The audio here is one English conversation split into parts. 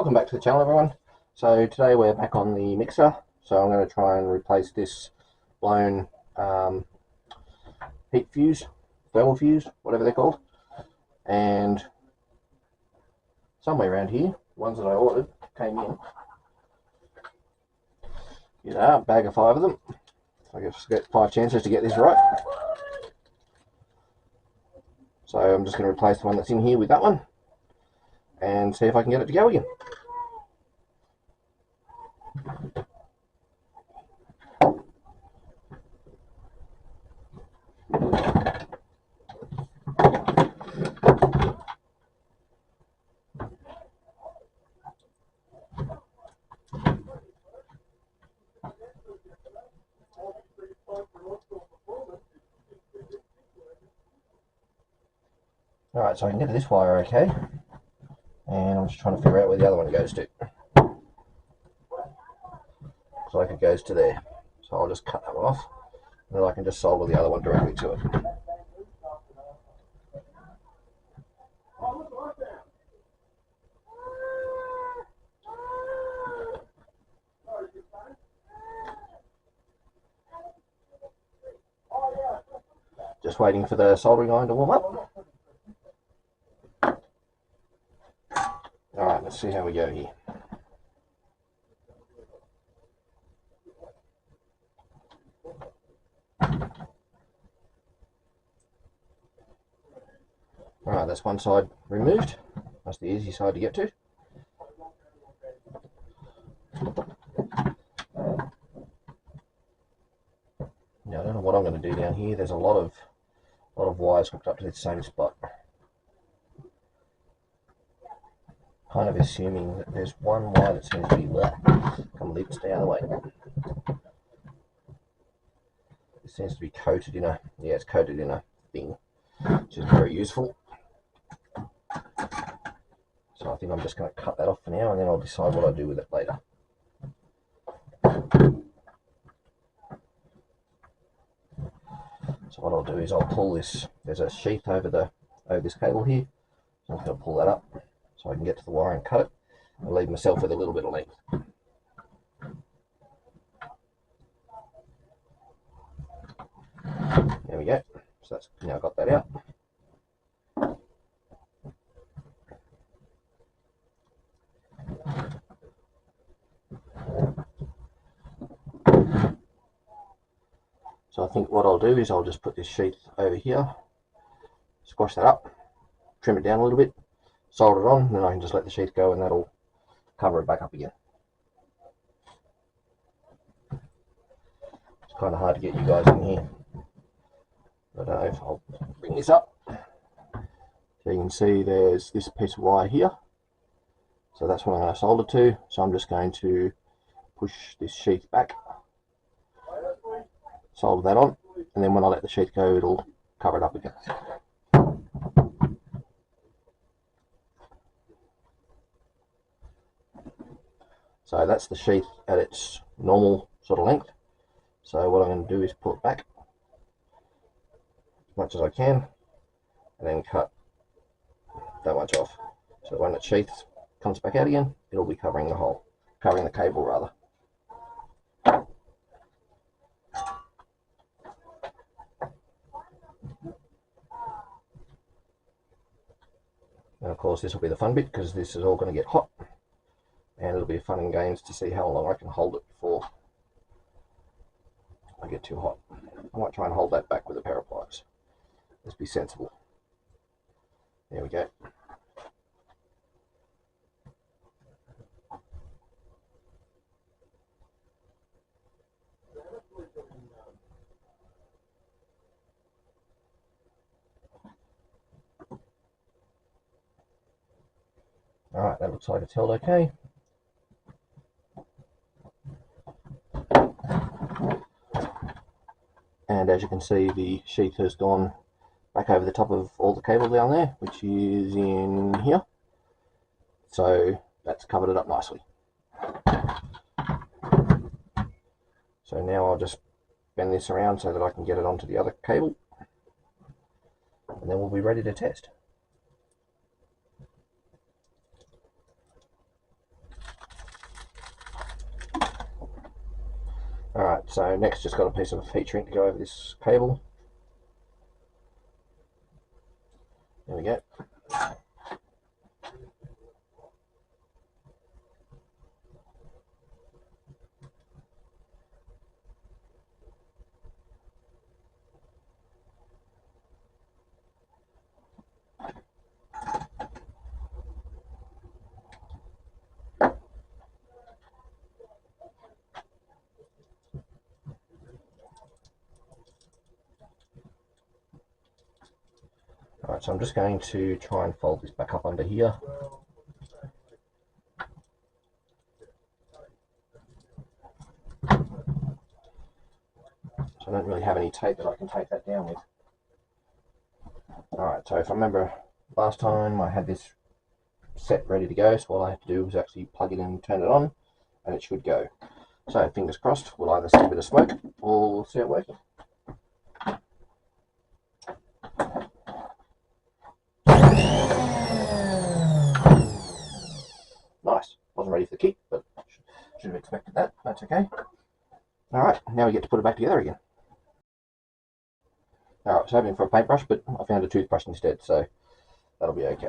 Welcome back to the channel, everyone. So today we're back on the mixer. So I'm going to try and replace this blown heat fuse, thermal fuse, whatever they're called. And somewhere around here, ones that I ordered came in. Here they are, a bag of 5 of them. I guess I get 5 chances to get this right. So I'm just going to replace the one that's in here with that one and see if I can get it to go again. Alright, so I can get to this wire okay, and I'm just trying to figure out where the other one goes to. So like it goes to there. So I'll just cut that one off, and then I can just solder the other one directly to it. Just waiting for the soldering iron to warm up. Alright, let's see how we go here. Alright, that's one side removed. That's the easy side to get to. Now I don't know what I'm going to do down here. There's a lot of wires hooked up to this same spot. Kind of assuming that there's one wire that seems to be come lips down the way. It seems to be coated in a it's coated in a thing, which is very useful. So I think I'm just going to cut that off for now, and then I'll decide what I do with it later. So what I'll do is I'll pull this. There's a sheath over this cable here. So I'm just going to pull that up so I can get to the wire and cut it, and leave myself with a little bit of length. There we go. So that's now got that out. So I think what I'll do is I'll just put this sheath over here, squash that up, trim it down a little bit, solder it on, and then I can just let the sheath go and that'll cover it back up again. It's kind of hard to get you guys in here. I don't know if I'll bring this up. So you can see there's this piece of wire here. So that's what I'm going to solder to. So I'm just going to push this sheath back, solder that on, and then when I let the sheath go, it'll cover it up again. So that's the sheath at its normal sort of length. So what I'm going to do is pull it back as much as I can, and then cut that much off. So when the sheath comes back out again, it'll be covering the hole, covering the cable rather. And of course this will be the fun bit, because this is all going to get hot, and it'll be fun and games to see how long I can hold it before I get too hot. I might try and hold that back with a pair of pliers. Let's be sensible. There we go. Alright, that looks like it's held okay. And as you can see, the sheath has gone back over the top of all the cable down there, which is in here. So that's covered it up nicely. So now I'll just bend this around so that I can get it onto the other cable, and then we'll be ready to test. So next, just got a piece of heat shrink to go over this cable. There we go. Alright, so I'm just going to try and fold this back up under here. So I don't really have any tape that I can take that down with. Alright, so if I remember last time I had this set ready to go, so all I have to do is actually plug it in and turn it on, and it should go. So fingers crossed, we'll either see a bit of smoke or we'll see it working. Nice. Wasn't ready for the kick, but should have expected that. That's okay. Alright, now we get to put it back together again. Alright, I was hoping for a paintbrush, but I found a toothbrush instead, so that'll be okay.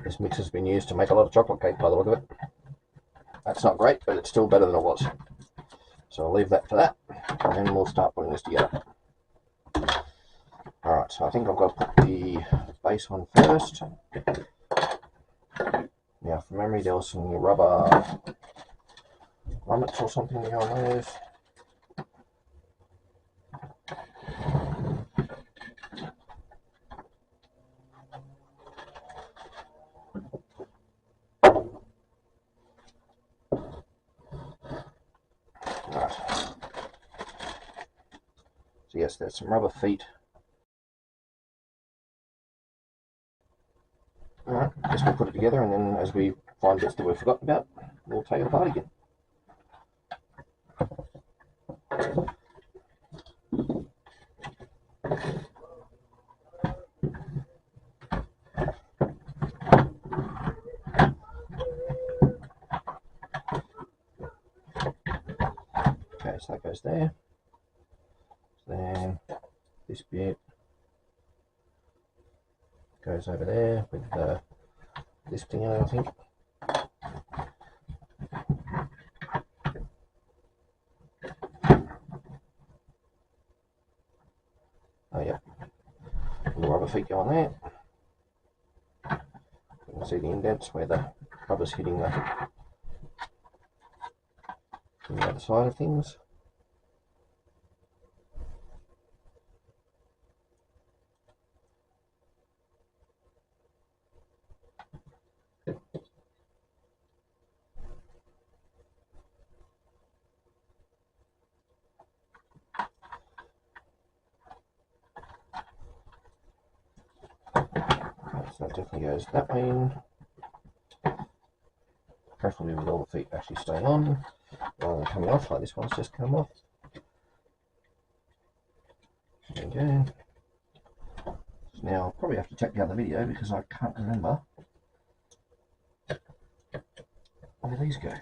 This mix has been used to make a lot of chocolate cake by the look of it. That's not great, but it's still better than it was. So I'll leave that for that, and then we'll start putting this together. Alright, so I think I've got to put the base on first. Now, from memory, there was some rubber grommets or something to go on those. Right. So yes, there's some rubber feet. Alright, guess we'll put it together, and then as we find bits that we've forgotten about, we'll take it apart again. Okay, so that goes there. Then this bit goes over there with this thing in it, I think. Oh yeah, and the rubber feet go on there. You can see the indents where the rubber's hitting the other side of things. So that definitely goes that way in. Preferably with all the feet actually staying on rather than coming off like this one's just come off. There we go. So now I'll probably have to check the other video because I can't remember where these go.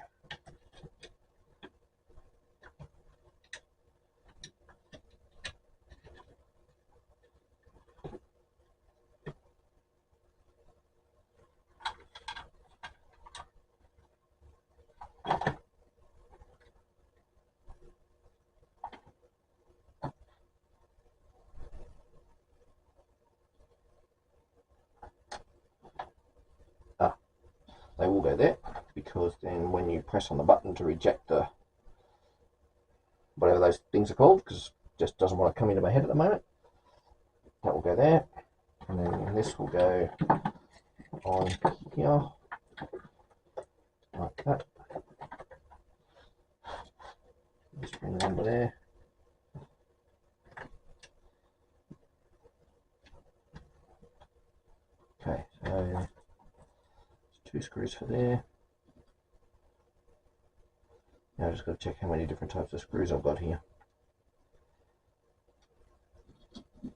They will go there because then when you press on the button to reject the whatever those things are called, because it just doesn't want to come into my head at the moment, that will go there, and then this will go on here like that. Just bring it under there. Okay, so 2 screws for there. Now I've just got to check how many different types of screws I've got here.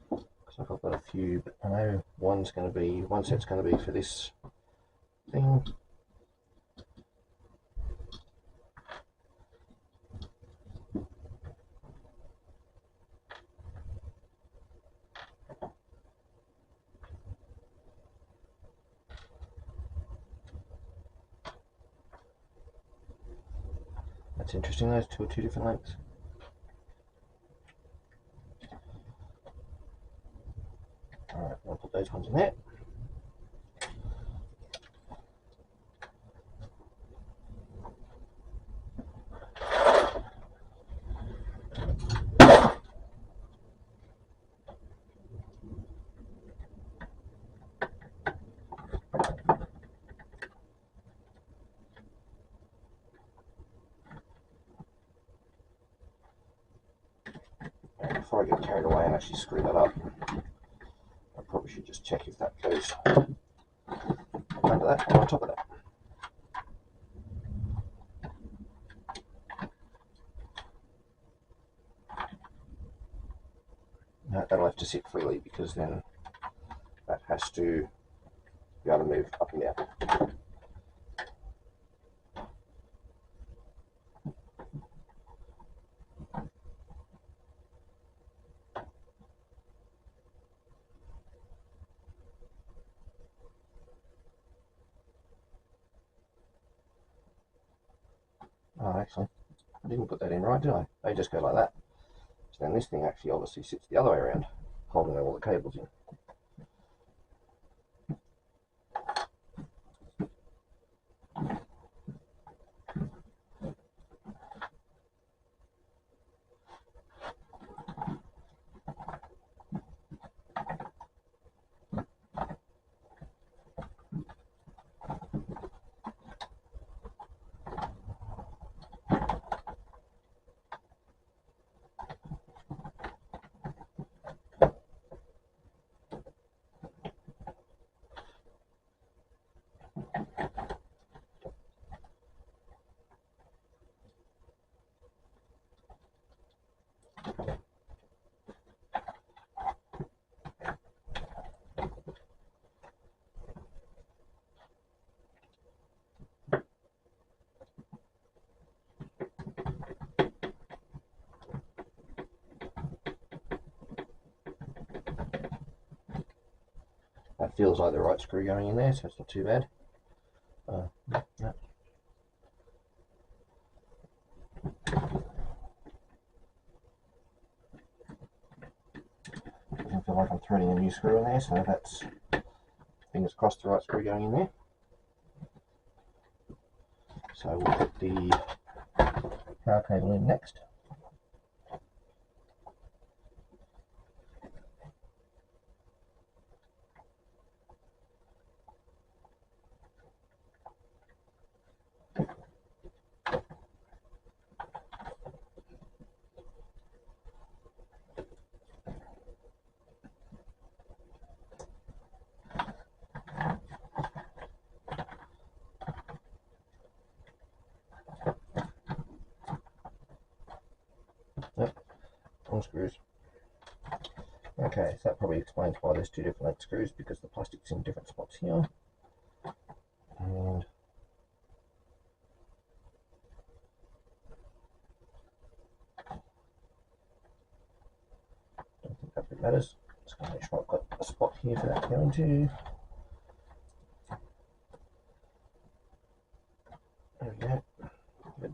Looks like I've got a few, but I know one set's going to be for this thing. That's interesting, those two are 2 different lengths. Alright, I'll put those ones in there. Before I get carried away and actually screw that up, I probably should just check if that goes under that or on top of that. No, that'll have to sit freely because then that has to be able to move up and down. Oh, actually, I didn't put that in right, did I? They just go like that. So then this thing actually obviously sits the other way around, holding all the cables in. That feels like the right screw going in there, so it's not too bad. No. Doesn't feel like I'm threading a new screw in there, so that's, fingers crossed, the right screw going in there. So we'll put the power cable in next. Yep, wrong screws. Okay, so that probably explains why there's two different length screws, because the plastic's in different spots here. And don't think that really matters. Just going to make sure I've got a spot here for that to go into. There we go. Good.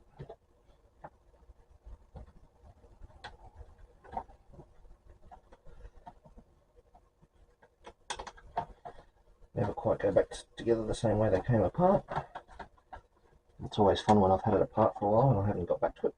Never quite go back together the same way they came apart. It's always fun when I've had it apart for a while and I haven't got back to it.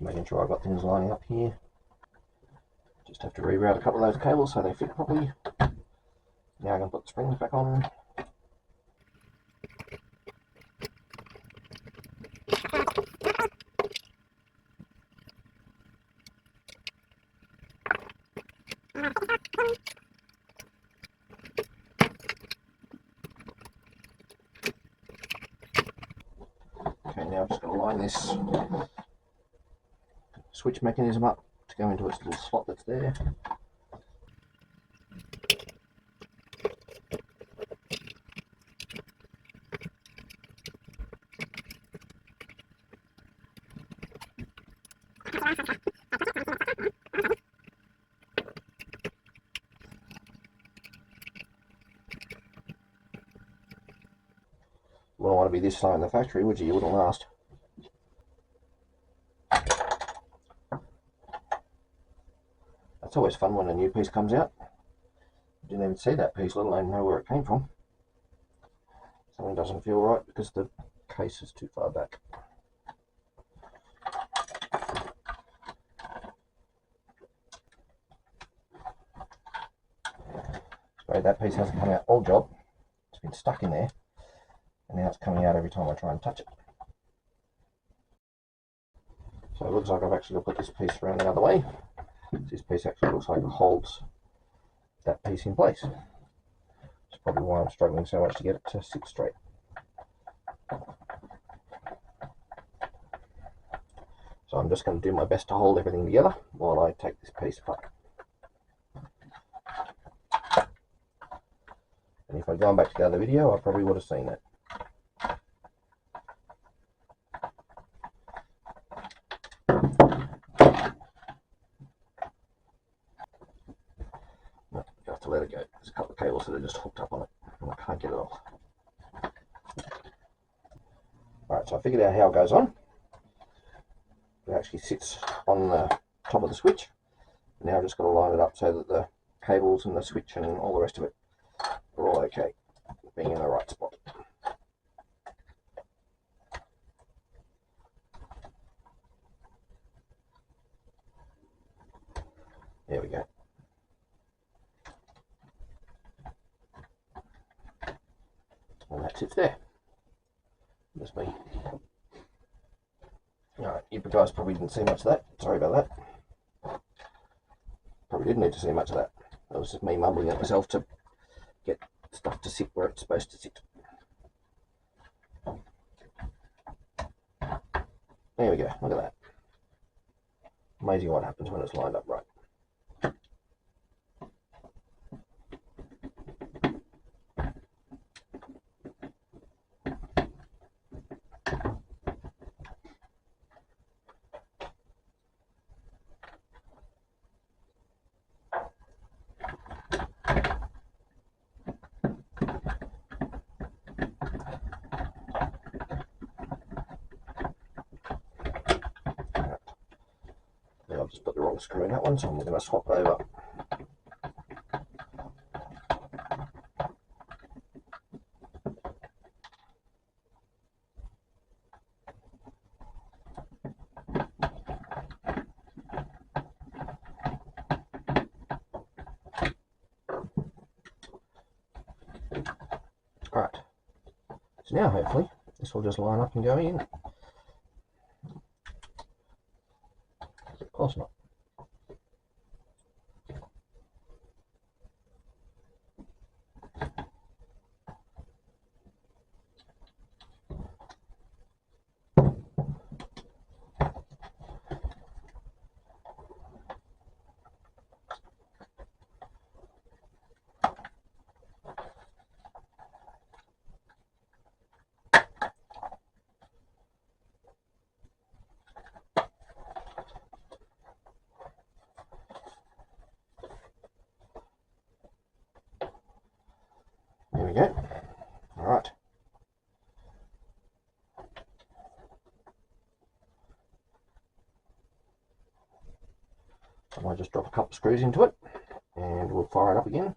Making sure I've got things lining up here. Just have to reroute a couple of those cables so they fit properly. Now I can put the springs back on. Okay, now I've just got to line this switch mechanism up to go into its little slot that's there. You wouldn't want to be this slow in the factory, would you? You wouldn't last. It's always fun when a new piece comes out. You didn't even see that piece, let alone know where it came from. Something doesn't feel right because the case is too far back. So that piece hasn't come out all job. It's been stuck in there, and now it's coming out every time I try and touch it. So it looks like I've actually got to put this piece around the other way. This piece actually looks like it holds that piece in place. That's probably why I'm struggling so much to get it to sit straight. So I'm just going to do my best to hold everything together while I take this piece apart. And if I'd gone back to the other video, I probably would have seen that. No, you have to let it go. There's a couple of cables that are just hooked up on it, and I can't get it off. Alright, so I figured out how it goes on. It actually sits on the top of the switch. Now I've just got to line it up so that the cables and the switch and all the rest of it are all okay, being in the right spot. There we go. And that sits there. Just me. Alright, you guys probably didn't see much of that. Sorry about that. Probably didn't need to see much of that. That was just me mumbling at myself to get stuff to sit where it's supposed to sit. There we go, look at that. Amazing what happens when it's lined up right. just put the wrong screw in that one, so I'm going to swap over. Alright, so now hopefully this will just line up and go in. Close enough. There we go. Alright. I might just drop a couple of screws into it and we'll fire it up again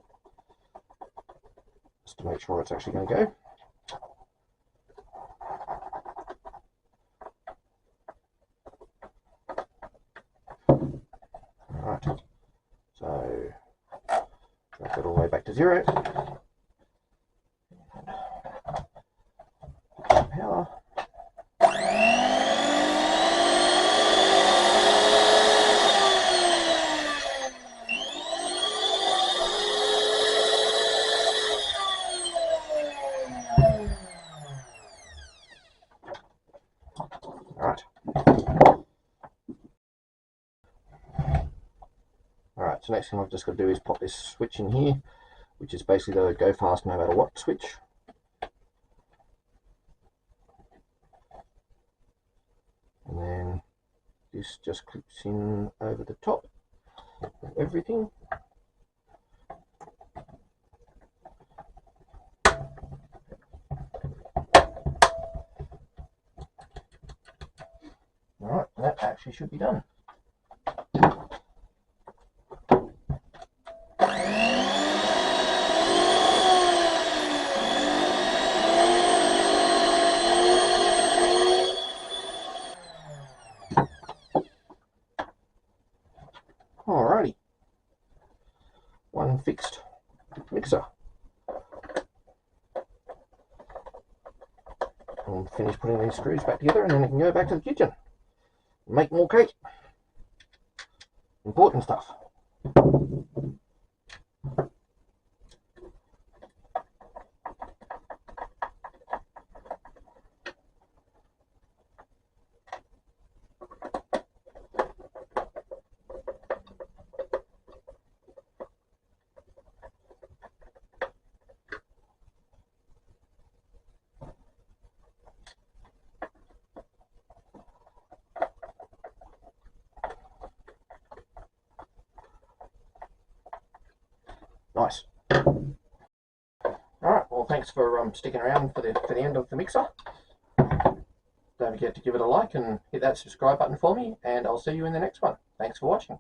just to make sure it's actually going to go. Alright, so drop it all the way back to 0. Power. Alright, so next thing I've just got to do is pop this switch in here, which is basically the go fast no matter what switch. And then this just clips in over the top of everything. Alright, that actually should be done. Alrighty, one fixed mixer. And finish putting these screws back together, and then it can go back to the kitchen and make more cake. Important stuff. Nice. Alright, well thanks for sticking around for the end of the mixer. Don't forget to give it a like and hit that subscribe button for me, and I'll see you in the next one. Thanks for watching.